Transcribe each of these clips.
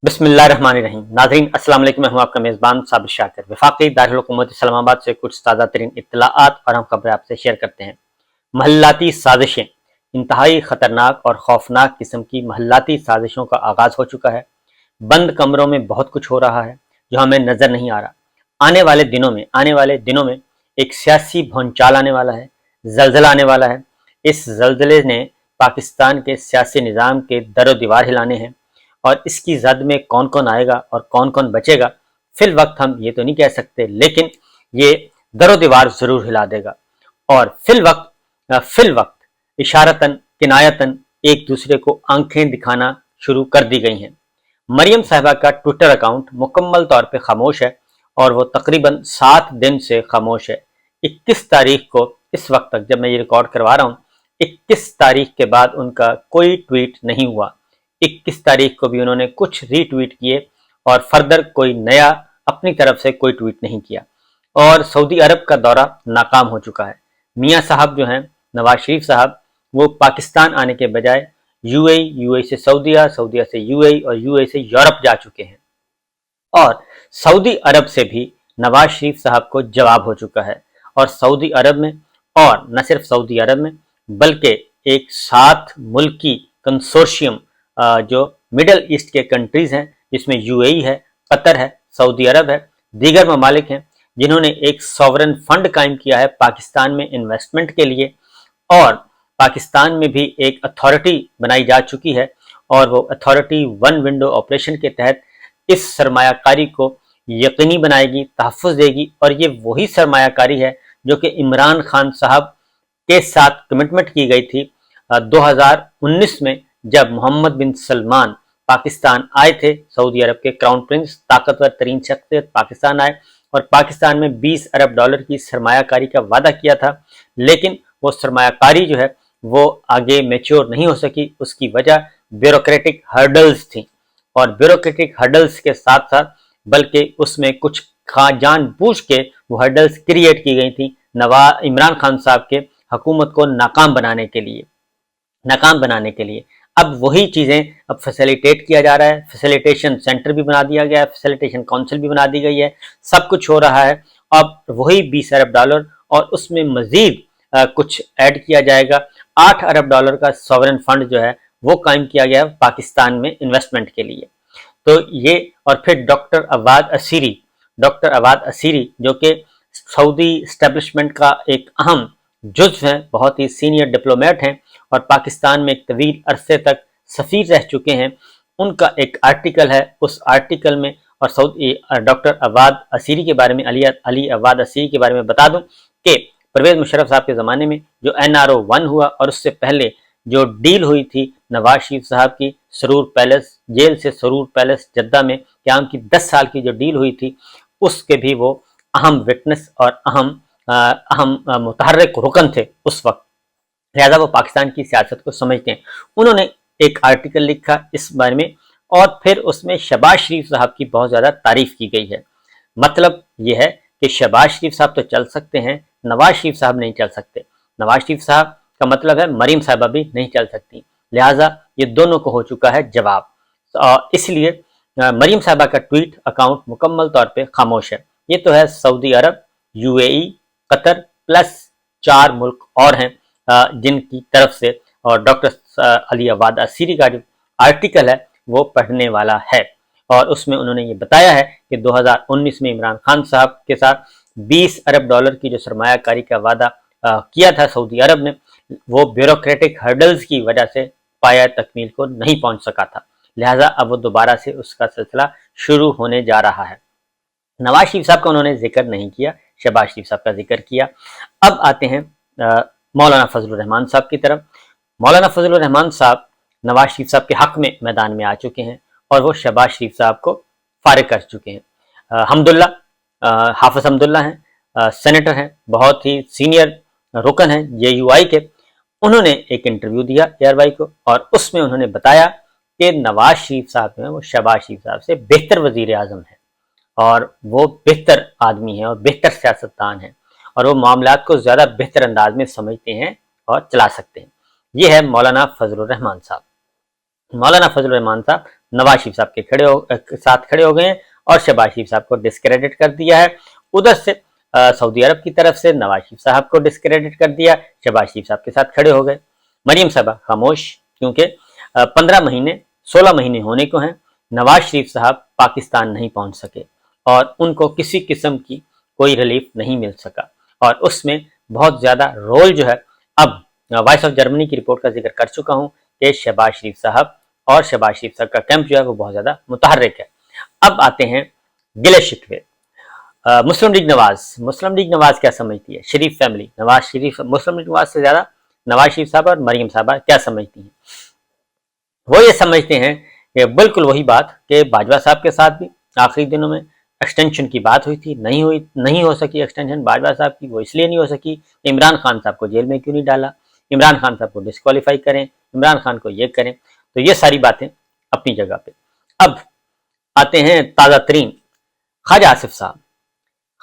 बिस्मिल्लाहिर्रहमानिर्रहीम। नाज़रीन अस्सलाम वालेकुम, मैं हूं आपका मेज़बान साबिर शाकिर। वफाकी दारुल हुकूमत इस्लामाबाद से कुछ ताज़ा तरीन इत्तलाआत और हम खबरें आपसे शेयर करते हैं। महल्लाती साजिशें, इंतहाई ख़तरनाक और खौफनाक किस्म की महल्लाती साजिशों का आगाज़ हो चुका है। बंद कमरों में बहुत कुछ हो रहा है जो हमें नज़र नहीं आ रहा। आने वाले दिनों में एक सियासी भूचाल आने वाला है, जल्जला आने वाला है। इस जल्जले ने पाकिस्तान के सियासी निज़ाम के दरो दीवार हिलाने हैं और इसकी जद में कौन कौन आएगा और कौन कौन बचेगा फिल वक्त हम ये तो नहीं कह सकते, लेकिन ये दरो दीवार जरूर हिला देगा। और फिल वक्त इशारतन किनायतन एक दूसरे को आंखें दिखाना शुरू कर दी गई हैं। मरियम साहिबा का ट्विटर अकाउंट मुकम्मल तौर पे खामोश है और वो तकरीबन 7 दिन से खामोश है। 21 तारीख को, इस वक्त तक जब मैं ये रिकॉर्ड करवा रहा हूँ, 21 तारीख के बाद उनका कोई ट्वीट नहीं हुआ। 21 तारीख को भी उन्होंने कुछ रीट्वीट किए और फर्दर कोई नया अपनी तरफ से कोई ट्वीट नहीं किया। और सऊदी अरब का दौरा नाकाम हो चुका है। मियाँ साहब जो हैं, नवाज शरीफ साहब, वो पाकिस्तान आने के बजाय यूएई, यूएई से सऊदिया, सऊदिया से यूएई और यूएई से यूरोप जा चुके हैं। और सऊदी अरब से भी नवाज शरीफ साहब को जवाब हो चुका है। और सऊदी अरब में, और न सिर्फ सऊदी अरब में, बल्कि एक 7 मुल्की कंसोर्शियम जो मिडल ईस्ट के कंट्रीज हैं, जिसमें यूएई है, कतर है, सऊदी अरब है, दीगर ममालिक हैं, जिन्होंने एक सॉवरन फंड कायम किया है पाकिस्तान में इन्वेस्टमेंट के लिए। और पाकिस्तान में भी एक अथॉरिटी बनाई जा चुकी है और वो अथॉरिटी वन विंडो ऑपरेशन के तहत इस सरमायाकारी को यकीनी बनाएगी, तहफ़्फ़ुज़ देगी। और ये वही सरमायाकारी है जो कि इमरान खान साहब के साथ कमिटमेंट की गई थी 2019 में, जब मोहम्मद बिन सलमान पाकिस्तान आए थे। सऊदी अरब के क्राउन प्रिंस, ताकतवर तरीन शख्सियत पाकिस्तान आए और पाकिस्तान में 20 अरब डॉलर की सरमायाकारी का वादा किया था। लेकिन वो सरमायाकारी जो है वो आगे मैच्योर नहीं हो सकी। उसकी वजह ब्यूरोक्रेटिक हर्डल्स थी। और ब्यूरोक्रेटिक हर्डल्स के साथ साथ बल्कि उसमें कुछ जानबूझ के वो हर्डल्स क्रिएट की गई थी इमरान खान साहब के हुकूमत को नाकाम बनाने के लिए। अब वही चीज़ें अब फैसिलिटेट किया जा रहा है। फैसिलिटेशन सेंटर भी बना दिया गया है, फैसिलिटेशन काउंसिल भी बना दी गई है, सब कुछ हो रहा है। अब वही 20 अरब डॉलर और उसमें मजीद कुछ ऐड किया जाएगा। 8 अरब डॉलर का सॉवरन फंड जो है वो कायम किया गया है पाकिस्तान में इन्वेस्टमेंट के लिए। तो ये, और फिर डॉक्टर अवाद असीरी जो कि सऊदी इस्टेब्लिशमेंट का एक अहम जुज़्व हैं, बहुत ही सीनियर डिप्लोमेट हैं और पाकिस्तान में एक तवील अरसे तक सफ़ीर रह चुके हैं। उनका एक आर्टिकल है, उस आर्टिकल में, और सऊदी डॉक्टर अवाद असीरी के बारे में, अली अवाद असीरी के बारे में बता दूं कि परवेज़ मुशर्रफ साहब के ज़माने में जो NRO 1 हुआ और उससे पहले जो डील हुई थी नवाज शरीफ साहब की सरूर पैलेस, जेल से सरूर पैलेस जद्दा में क़याम की 10 साल की जो डील हुई थी, उसके भी वो अहम विटनेस और अहम मुतहर्रिक रुकन थे उस वक्त। लिहाजा वो पाकिस्तान की सियासत को समझते हैं। उन्होंने एक आर्टिकल लिखा इस बारे में और फिर उसमें शहबाज शरीफ साहब की बहुत ज़्यादा तारीफ की गई है। मतलब ये है कि शहबाज शरीफ साहब तो चल सकते हैं, नवाज शरीफ साहब नहीं चल सकते। नवाज शरीफ साहब का मतलब है मरीम साहिबा भी नहीं चल सकती। लिहाजा ये दोनों को हो चुका है जवाब। इसलिए मरीम साहिबा का ट्वीट अकाउंट मुकम्मल तौर पे खामोश है। ये तो है सऊदी अरब, यूएई, कतर प्लस 4 मुल्क और हैं जिनकी तरफ से, और डॉक्टर अली अवाद असीरी का जो आर्टिकल है वो पढ़ने वाला है। और उसमें उन्होंने ये बताया है कि 2019 में इमरान खान साहब के साथ 20 अरब डॉलर की जो सरमायाकारी का वादा किया था सऊदी अरब ने, वो ब्यूरोक्रेटिक हर्डल्स की वजह से पाया तकमील को नहीं पहुंच सका था। लिहाजा अब वो दोबारा से उसका सिलसिला शुरू होने जा रहा है। नवाज शरीफ साहब का उन्होंने जिक्र नहीं किया, शहबाज शरीफ साहब का जिक्र किया। अब आते हैं मौलाना फजलुर रहमान साहब की तरफ। मौलाना फजलुर रहमान साहब नवाज शरीफ साहब के हक में मैदान में आ चुके हैं और वो शहबाज शरीफ साहब को फारिग कर चुके हैं। हमदुल्ला, हाफिज हमदुल्ला हैं, सेनेटर हैं, बहुत ही सीनियर रुकन हैं JUI के। उन्होंने एक इंटरव्यू दिया ARY को और उसमें उन्होंने बताया कि नवाज शरीफ साहब जो है वो शहबाज शरीफ साहब से बेहतर वजीर आज़म है और वो बेहतर आदमी है और बेहतर सियासतदान है और वो मामलात को ज़्यादा बेहतर अंदाज में समझते हैं और चला सकते हैं। ये है मौलाना फजलुर रहमान साहब। मौलाना फजलुर रहमान साहब नवाज शरीफ साहब के साथ खड़े हो गए हैं और शहबाज शरीफ साहब को डिस्क्रेडिट कर दिया है। उधर से सऊदी अरब की तरफ से नवाज शरीफ साहब को डिस्क्रेडिट कर दिया, शहबाज शरीफ साहब के साथ खड़े हो गए। मरियम साहबा खामोश, क्योंकि 15 महीने 16 महीने होने को हैं, नवाज शरीफ साहब पाकिस्तान नहीं पहुंच सके और उनको किसी किस्म की कोई रिलीफ नहीं मिल सका, और उसमें बहुत ज़्यादा रोल जो है, अब वॉइस ऑफ जर्मनी की रिपोर्ट का जिक्र कर चुका हूँ कि शहबाज शरीफ साहब और शहबाज शरीफ साहब का कैंप जो है वो बहुत ज़्यादा मुतहर्रिक है। अब आते हैं गिले शिकवे। मुस्लिम लीग नवाज क्या समझती है, शरीफ फैमिली, नवाज शरीफ, मुस्लिम लीग नवाज से ज़्यादा नवाज शरीफ साहब और मरियम साहबा क्या समझती हैं? वो ये समझते हैं कि बिल्कुल वही बात कि बाजवा साहब के साथ भी आखिरी दिनों में एक्सटेंशन की बात हुई थी, नहीं हो सकी एक्सटेंशन बाजवा साहब की। वो इसलिए नहीं हो सकी कि इमरान खान साहब को जेल में क्यों नहीं डाला, इमरान खान साहब को डिस्क्वालीफाई करें, इमरान खान को ये करें। तो ये सारी बातें अपनी जगह पे। अब आते हैं ताज़ा तरीन, ख्वाजा आसिफ साहब।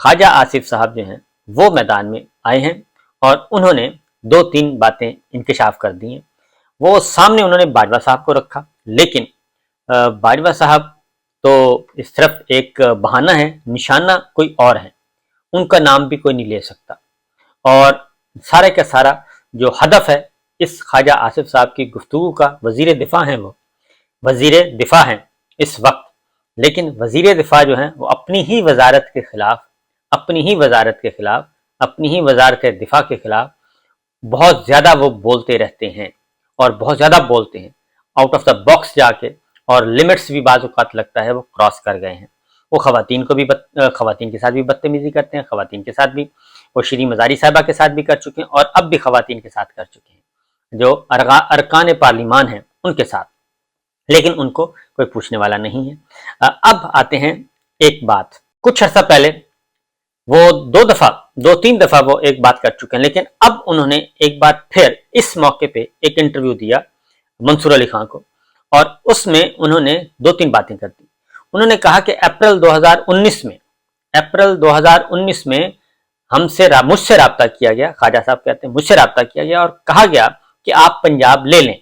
ख्वाजा आसिफ साहब जो हैं वो मैदान में आए हैं और उन्होंने 2-3 बातें इंकशाफ कर दी हैं। वो सामने उन्होंने बाजवा साहब को रखा, लेकिन बाजवा साहब तो इस तरफ एक बहाना है, निशाना कोई और है, उनका नाम भी कोई नहीं ले सकता। और सारे का सारा जो हदफ है इस ख्वाजा आसिफ साहब की गुफ्तगू का, वजीर दिफा हैं, वो वजीर दिफा हैं इस वक्त, लेकिन वजीर दिफा जो हैं वो अपनी ही वजारत के खिलाफ, अपनी ही वजारत दिफा के खिलाफ बहुत ज़्यादा वो बोलते रहते हैं और बहुत ज़्यादा बोलते हैं, आउट ऑफ द बॉक्स जाके, और लिमिट्स भी बाज़ औक़ात लगता है वो क्रॉस कर गए हैं। वो ख़वातीन के साथ भी बदतमीज़ी करते हैं, ख़वातीन के साथ भी वो श्री मज़ारी साहिबा के साथ भी कर चुके हैं और अब भी ख़वातीन के साथ कर चुके हैं, जो अरकान पार्लिमान हैं उनके साथ, लेकिन उनको कोई पूछने वाला नहीं है। अब आते हैं एक बात, कुछ अर्सा पहले वो 2-3 दफ़ा वो एक बात कर चुके हैं, लेकिन अब उन्होंने एक बार फिर इस मौके पे एक इंटरव्यू दिया मंसूर अली खान को, और उसमें उन्होंने 2-3 बातें कर दी। उन्होंने कहा कि अप्रैल 2019 में मुझसे रब्ता किया गया, ख्वाजा साहब कहते हैं मुझसे रब्ता किया गया और कहा गया कि आप पंजाब ले लें,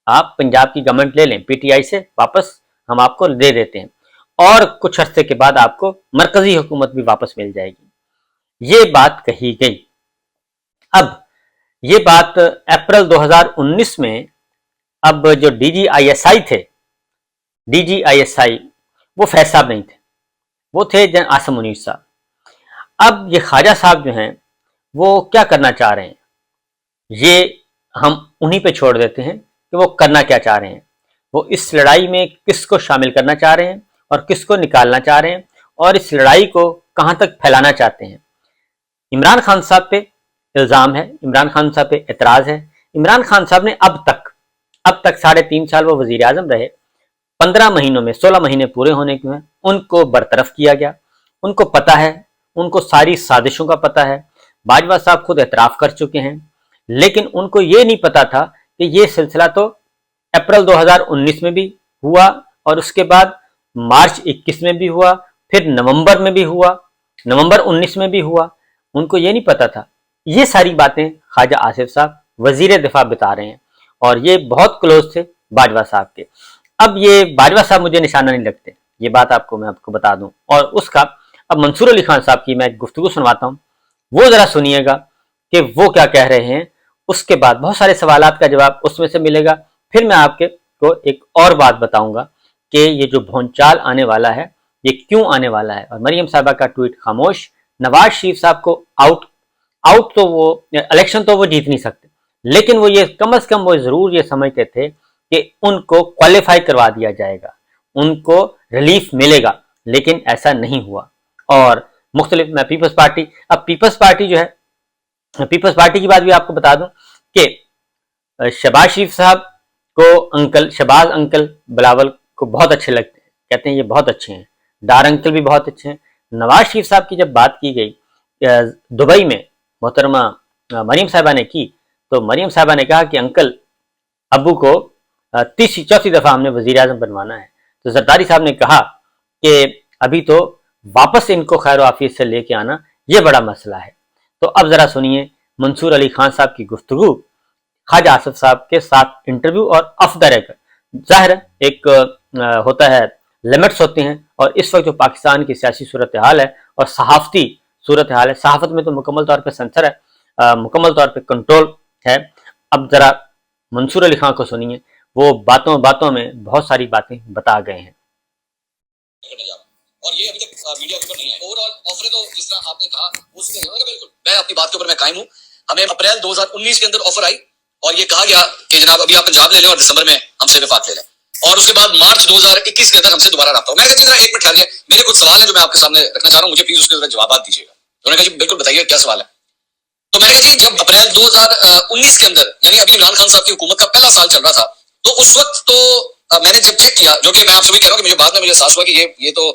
आप पंजाब की गवर्नमेंट ले लें, पीटीआई से वापस हम आपको दे देते हैं और कुछ अरसे के बाद आपको मरकजी हुकूमत भी वापस मिल जाएगी। ये बात कही गई। अब ये बात अप्रैल 2019 में, अब जो DGISI थे, DGISI वो फैज साहब नहीं थे, वो थे जन आसम मुनीर साहब। अब ये ख्वाजा साहब जो हैं वो क्या करना चाह रहे हैं, ये हम उन्हीं पे छोड़ देते हैं कि वो करना क्या चाह रहे हैं। वो इस लड़ाई में किसको शामिल करना चाह रहे हैं और किसको निकालना चाह रहे हैं और इस लड़ाई को कहाँ तक फैलाना चाहते हैं। इमरान खान साहब पे इल्ज़ाम है, इमरान खान साहब पे एतराज़ है। इमरान खान साहब ने अब तक 3.5 साल वो वज़ीर आज़म रहे, 15 महीनों में 16 महीने पूरे होने के हैं, उनको बरतरफ किया गया। उनको पता है, उनको सारी साजिशों का पता है। बाजवा साहब खुद एतराफ़ कर चुके हैं, लेकिन उनको ये नहीं पता था कि ये सिलसिला तो अप्रैल 2019 में भी हुआ और उसके बाद मार्च 21 में भी हुआ, फिर नवंबर में भी हुआ, नवंबर 19 में भी हुआ। उनको ये नहीं पता था। ये सारी बातें ख्वाजा आसिफ साहब वजीर दिफा बता रहे हैं और ये बहुत क्लोज थे बाजवा साहब के। अब ये बाजवा साहब मुझे निशाना नहीं लगते, ये बात मैं आपको बता दूं। और उसका अब मंसूर अली खान साहब की मैं एक गुफ्तगू सुनवाता हूँ, वो ज़रा सुनिएगा कि वो क्या कह रहे हैं। उसके बाद बहुत सारे सवालात का जवाब उसमें से मिलेगा। फिर मैं आपके को एक और बात बताऊंगा कि ये जो भोंचाल आने वाला है ये क्यों आने वाला है। और मरियम साहबा का ट्वीट खामोश, नवाज शरीफ साहब को आउट तो वो इलेक्शन तो वो जीत नहीं सकते, लेकिन वो ये कम से कम वो जरूर ये समझते थे कि उनको क्वालिफाई करवा दिया जाएगा, उनको रिलीफ मिलेगा, लेकिन ऐसा नहीं हुआ। और मुख्तलिफ मैं पीपल्स पार्टी, अब पीपल्स पार्टी जो है, पीपल्स पार्टी की बात भी आपको बता दूं कि शहबाज शरीफ साहब को शहबाज अंकल बिलावल को बहुत अच्छे लगते हैं, कहते हैं ये बहुत अच्छे हैं, डार अंकल भी बहुत अच्छे हैं। नवाज शरीफ साहब की जब बात की गई दुबई में, मोहतरमा मरियम साहिबा ने की, तो मरियम साहिबा ने कहा कि अंकल अबू को 3-4 दफ़ा हमने वज़ीर आज़म बनवाना है। तो जरदारी साहब ने कहा कि अभी तो वापस इनको खैर आफियत से लेके आना, ये बड़ा मसला है। तो अब ज़रा सुनिए मंसूर अली खान साहब की गुफ्तगू ख्वाजा आसिफ साहब के साथ इंटरव्यू और ऑफ द रिकॉर्ड। जाहिर एक ہوتا ہے لمٹس ہوتے ہیں، اور اس وقت جو پاکستان کی سیاسی صورتحال ہے اور صحافتی صورتحال ہے، صحافت میں تو مکمل طور پہ سنسر ہے، مکمل طور پہ کنٹرول ہے۔ اب ذرا منصور علی خان کو سنیے، وہ باتوں باتوں میں بہت ساری باتیں بتا گئے ہیں۔ اور یہ ابھی تک میڈیا کے اوپر نہیں ہے۔ اوور آل آفر تو جس طرح آپ نے کہا وہ سیدھے ہوگا، بالکل میں اپنی بات کے اوپر میں قائم ہوں۔ ہمیں اپریل 2019 کے اندر آفر آئی اور یہ کہا گیا کہ جناب ابھی آپ پنجاب لے لیں اور دسمبر میں ہم سے وفاق لے لیں، اور اس کے بعد مارچ 2021 کے اندر ہم سے دوبارہ رابطہ ہو۔ میں نے کہا ذرا ایک منٹ ٹھہر جائیں، میرے کچھ سوال ہیں جو میں آپ کے سامنے رکھنا چاہ رہا ہوں، مجھے پلیز اس کے ذرا جوابات دیجیے گا۔ انہوں نے کہا جی بالکل بتائیے کیا سوال ہے۔ تو میں نے کہا جی جب اپریل 2019 کے اندر یعنی ابھی عمران خان صاحب کی حکومت کا پہلا سال چل رہا تھا، تو اس وقت تو میں نے جب چیک کیا، جو کہ میں آپ سے بھی کہہ رہا ہوں کہ مجھے بعد میں مجھے احساس ہوا کہ یہ تو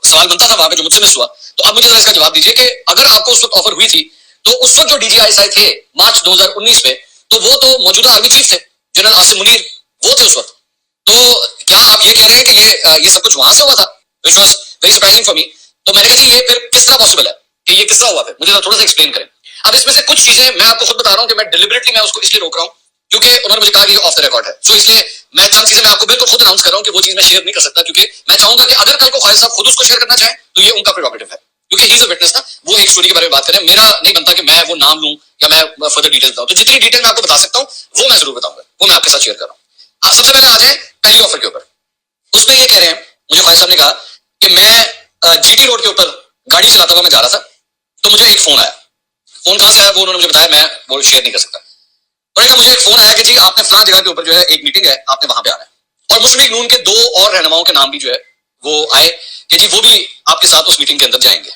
سوال بنتا تھا وہاں پہ جو مجھ سے مس ہوا، تو اب مجھے ذرا اس کا جواب دیجیے کہ اگر آپ کو اس وقت آفر ہوئی تھی تو اس وقت جو ڈی جی آئی آئی تھے مارچ 2019 میں، تو وہ تو موجودہ آرمی چیف تھے، جنرل عاصم منیر وہ تھے اس وقت۔ تو کیا آپ یہ کہہ رہے ہیں کہ یہ سب کچھ وہاں سے ہوا تھا؟ Which was very surprising for me. تو میں نے کہا جی یہ پھر کس طرح پاسبل ہے کہ یہ کس طرح ہوا؟ پھر مجھے تھوڑا سا ایکسپلین کریں۔ اب اس میں سے کچھ چیزیں میں آپ کو خود بتا رہا ہوں کہ میں ڈیلیبریٹلی میں اس کو اس لیے روک رہا ہوں کیونکہ انہوں نے مجھے کہا کہ یہ آف دا ریکارڈ ہے، سو اس لیے میں چند چیزیں میں آپ کو بالکل خود اناؤنس کر رہا ہوں کہ وہ چیز میں شیئر نہیں کر سکتا، کیونکہ میں چاہوں گا کہ اگر کل کو خالد صاحب خود اس کو شیئر کرنا چاہیں تو یہ ان کا پریروگیٹو ہے، کیونکہ ہی از اے وٹنس نا، وہ ایک اسٹوری کے بارے میں بات کریں، میرا نہیں بنتا کہ میں وہ نام لوں یا میں فردر ڈیٹیلز بتاؤں۔ تو جتنی ڈیٹیل میں آپ کو بتا سکتا ہوں وہ میں ضرور بتاؤں گا، وہ میں آپ کے ساتھ شیئر کر رہا ہوں۔ سب سے پہلے آ جائیں پہلی آفر کے اوپر۔ اس میں یہ کہہ رہے ہیں، مجھے خالد صاحب نے کہا کہ میں جی ٹی روڈ کے اوپر گاڑی چلاتا ہوا میں جا رہا تھا، تو مجھے ایک فون آیا۔ فون کہاں سے آیا وہ انہوں نے مجھے بتایا، میں وہ شیئر نہیں کر سکتا۔ انہوں نے کہا مجھے ایک فون آیا کہ جی آپ نے فلاں جگہ کے اوپر جو ہے ایک میٹنگ ہے، آپ نے وہاں پہ آنا ہے، اور مسلم لیگ نون کے 2 اور رہنماؤں کے نام بھی جو ہے وہ آئے کہ جی وہ بھی آپ کے ساتھ اس میٹنگ کے اندر جائیں گے۔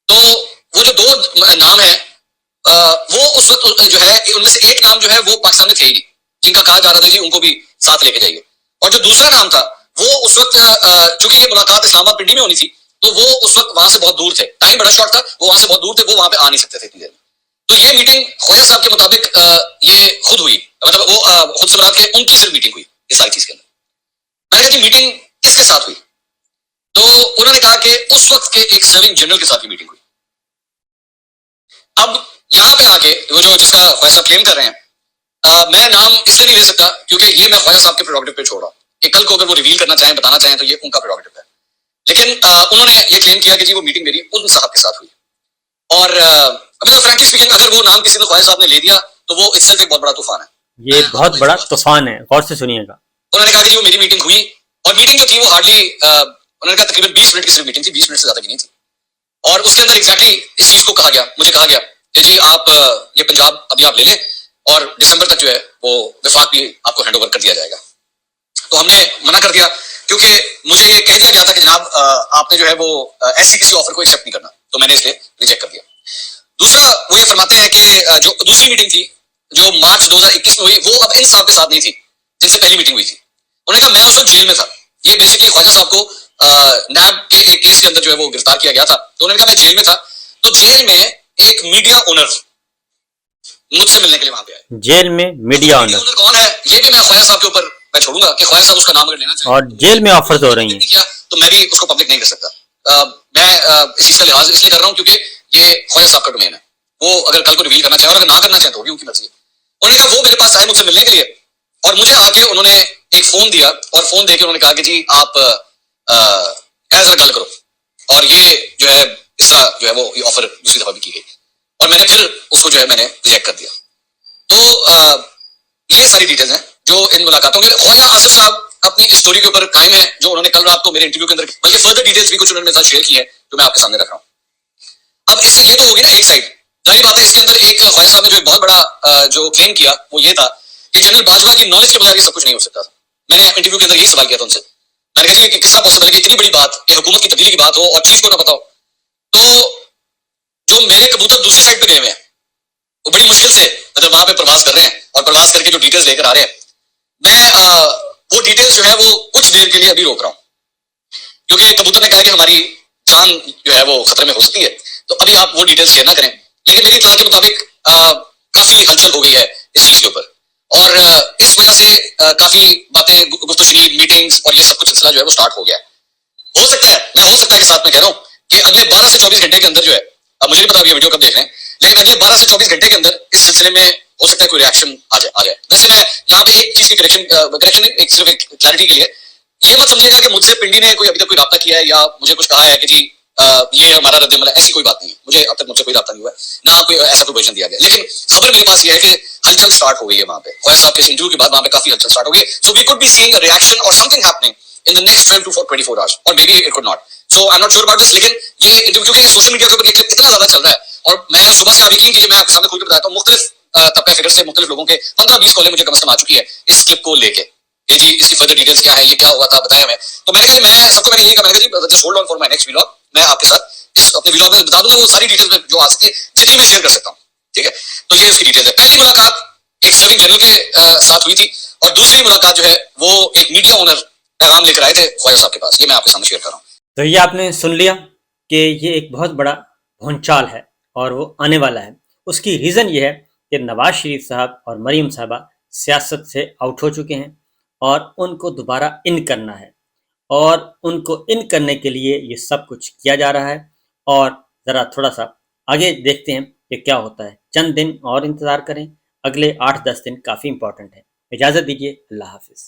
تو وہ جو 2 نام ہیں وہ اس وقت جو ہے ان میں سے ایک نام جو ہے وہ پاکستان میں تھے ہی نہیں، جن کا کہا جا رہا تھا جی ان کو بھی ساتھ لے کے جائیے، اور جو دوسرا نام تھا وہ اس وقت چونکہ یہ ملاقات اسلام آباد پنڈی میں ہونی تھی تو وہ اس وقت وہاں سے بہت دور تھے، ٹائم بڑا شارٹ تھا، وہ وہاں سے بہت دور تھے، وہ وہاں پہ آ نہیں سکتے تھے اتنی دیر میں۔ تو یہ میٹنگ خواجہ صاحب کے مطابق یہ خود ہوئی، مطلب وہ خود سے مراد کہ ان کی صرف میٹنگ ہوئی اس ساری چیز کے اندر۔ میں نے کہا جی میٹنگ کس کے ساتھ ہوئی؟ تو انہوں نے کہا کہ اس وقت کے ایک سرونگ جنرل کے ساتھ کی میٹنگ ہوئی۔ اب یہاں پہ آ کے وہ جو جس کا خواجہ صاحب کلیم کر رہے ہیں، میں نام اس لیے نہیں لے سکتا کیونکہ یہ میں خواجہ صاحب کے پریروگیٹو پہ چھوڑ رہا ہوں کہ کل کو اگر وہ ریویل کرنا چاہیں بتانا چاہیں تو یہ ان کا پریروگیٹو ہے، لیکن انہوں نے یہ کلیم کیا کہ جی وہ میٹنگ میری ان صاحب کے ساتھ ہوئی۔ اور ابھی تو فرینکلی اسپیکنگ اگر وہ نام کسی نے خواجہ صاحب نے لے دیا تو وہ اس سے بہت بڑا طوفان ہے، یہ بہت بڑا طوفان ہے، غور سے سنیے گا۔ انہوں نے کہا کہ جی وہ میری میٹنگ ہوئی، اور میٹنگ جو تھی وہ ہارڈلی انہوں نے کہا تقریباً 20 منٹ کی صرف میٹنگ تھی، 20 منٹ سے زیادہ کی نہیں تھی، اور اس کے اندر ایگزیکٹلی اس چیز کو کہا گیا، مجھے کہا گیا کہ جی آپ یہ پنجاب ابھی آپ لے لیں اور دسمبر تک جو ہے وہ وفاق بھی آپ کو ہینڈ اوور کر دیا جائے گا۔ تو ہم نے منع کر دیا کیونکہ مجھے یہ کہہ دیا گیا تھا کہ جناب آپ نے جو ہے وہ ایسی کسی آفر کو ایکسیپٹ نہیں کرنا، تو میں نے اس لیے ریجیکٹ کر دیا۔ دوسرا وہ یہ فرماتے ہیں کہ جو دوسری میٹنگ تھی جو مارچ 2021 میں ہوئی وہ اب ان صاحب کے ساتھ نہیں تھی جن سے پہلی میٹنگ ہوئی تھی۔ انہوں نے کہا میں اس وقت جیل میں تھا، یہ بیسکلی خواجہ صاحب کو نیب کے ایک کیس کے اندر جو ہے وہ گرفتار کیا گیا تھا، تو انہوں نے کہا میں جیل میں تھا، تو جیل میں ایک میڈیا اونر مجھ سے ملنے کے لیے وہاں پہ آئے۔ جیل میں میڈیا اونر کون ہے یہ بھی میں خواجہ صاحب کے اوپر میں چھوڑوں گا کہ خواجہ صاحب اس کا نام اگر لینا چاہیں، اور جیل میں آفرز ہو رہی ہیں تو میں بھی اس کو پبلک نہیں کر سکتا۔ میں اس چیز کا لحاظ اس لیے کر رہا ہوں کیونکہ یہ خواجہ صاحب کا ڈومین ہے، وہ اگر کل کو ریویل کرنا چاہیں اور اگر نہ کرنا چاہیں تو بھی ان کی مرضی ہے۔ انہوں نے کہا وہ میرے پاس آئے مجھ سے ملنے کے لیے، اور مجھے آ کے انہوں نے ایک فون دیا، اور فون دے کے انہوں نے کہا کہ جی آپ ایز اے گل کرو، اور یہ جو ہے اس طرح جو ہے وہ یہ آفر دوسری دفعہ بھی کی گئی، اور میں نے پھر اس کو جو ہے میں نے ریجیکٹ کر دیا۔ تو یہ ساری ڈیٹیلز ہیں جو ان ملاقاتوں کے۔ خواجہ آصف صاحب اپنی اسٹوری کے اوپر قائم ہیں جو انہوں نے کل رات کو میرے انٹرویو کے اندر، بلکہ فردر ڈیٹیلز بھی کچھ انہوں نے میرے ساتھ شیئر کی ہیں جو میں آپ کے سامنے رکھ رہا ہوں۔ اب اس سے یہ تو ہوگی نا ایک سائڈ، ظاہر بات ہے اس کے اندر ایک خواجہ صاحب نے جو ایک بہت بڑا جو کلیم کیا وہ یہ تھا کہ جنرل باجوہ کی نالج کے بغیر یہ سب کچھ نہیں ہو سکتا تھا۔ میں نے انٹرویو کے اندر یہی سوال کیا تھا ان سے، میں نے کہا جی کہ کس طرح پاسبل ہے کہ اتنی بڑی بات کہ حکومت کی تبدیلی کی بات ہو اور چیف کو نہ پتا ہو؟ تو جو میرے کبوتر دوسری سائڈ پہ گئے ہوئے ہیں وہ بڑی مشکل سے مطلب وہاں پہ پرواز کر رہے ہیں، اور پرواز کر کے جو ڈیٹیلز لے کر آ رہے ہیں، میں وہ ڈیٹیلز جو ہے وہ کچھ دیر کے لیے ابھی روک رہا ہوں کیونکہ کبوتر نے کہا کہ ہماری جان جو ہے وہ خطرے میں ہو سکتی ہے، تو ابھی آپ وہ ڈیٹیلز شیئر نہ کریں۔ لیکن میری اطلاع کے مطابق کافی ہلچل ہو گئی ہے اس چیز کے اوپر، اور اس وجہ سے کافی باتیں گفت و شنید میٹنگز اور یہ سب کچھ سلسلہ جو ہے وہ سٹارٹ ہو گیا ہے۔ ہو سکتا ہے کے ساتھ میں کہہ رہا ہوں کہ اگلے 12 سے 24 گھنٹے کے اندر جو ہے، اب مجھے نہیں پتا یہ ویڈیو کب دیکھ رہے ہیں، لیکن اگلے 12 سے 24 گھنٹے کے اندر اس سلسلے میں ہو سکتا ہے کوئی ریاکشن آ جائے۔ ویسے میں यहाँ पे एक चीज की करेक्शन एक सिर्फ एक क्लैरिटी के लिए, ये मत समझिएगा कि मुझसे पिंडी ने कोई अभी तक कोई राब्ता किया है या मुझे कुछ कहा है कि जी ये हमारा रद्द अमल है, ऐसी कोई बात नहीं है। मुझे अब तक मुझसे कोई राब्ता नहीं हुआ है, ना कोई ऐसा कोई पोजीशन दिया गया। लेकिन खबर मेरे पास ये है कि हलचल स्टार्ट हो गई है वहां पे, ख्वाजा साहब के इंटरव्यू के बाद वहां पे काफी हलचल स्टार्ट हो गई। So we could be seeing a reaction और something happening in the next 12 to 24 hours, और maybe it could not. So I am not sure about this. लेकिन ये इंटरव्यू क्योंकि सोशल मीडिया के ऊपर ये क्लिप इतना ज्यादा चल रहा है, और मैं सुबह से, आप यकीन कीजिए, मैं आपके सामने खुल के बताता हूँ, मुख्तलिफ तबका फिगर से मुख्तलिफ लोगों के 15-20 कॉलें मुझे कम से कम आ चुकी है इस क्लिप को लेके कि जी इसकी फर्दर डिटेल्स क्या है, ये क्या हुआ था, बताएं हमें। तो मैंने कहा मैं सबको मैंने यही कहा, मैंने कहा जी just hold on for my next vlog, मैं आपके साथ इस अपने व्लॉग में बता दूंगा वो सारी डिटेल्स जो आ सकती है, जितनी मैं शेयर कर सकता हूँ, ठीक है। तो ये उसकी डिटेल्स है। पहली मुलाकात एक सर्विंग जनरल के साथ हुई थी, और दूसरी मुलाकात जो है वो एक मीडिया ओनर पैगाम लेकर आए थे ख्वाजा साहब के पास। ये मैं आपके सामने शेयर कर रहा हूँ। तो ये आपने सुन लिया कि ये एक बहुत बड़ा भूचाल है और वो आने वाला है। उसकी रीज़न ये है कि नवाज शरीफ साहब और मरीम साहबा सियासत से आउट हो चुके हैं और उनको दोबारा इन करना है, और उनको इन करने के लिए ये सब कुछ किया जा रहा है। और ज़रा थोड़ा सा आगे देखते हैं कि क्या होता है। चंद दिन और इंतज़ार करें, अगले 8-10 दिन काफ़ी इंपॉर्टेंट है। इजाज़त दीजिए, अल्लाह हाफिज़।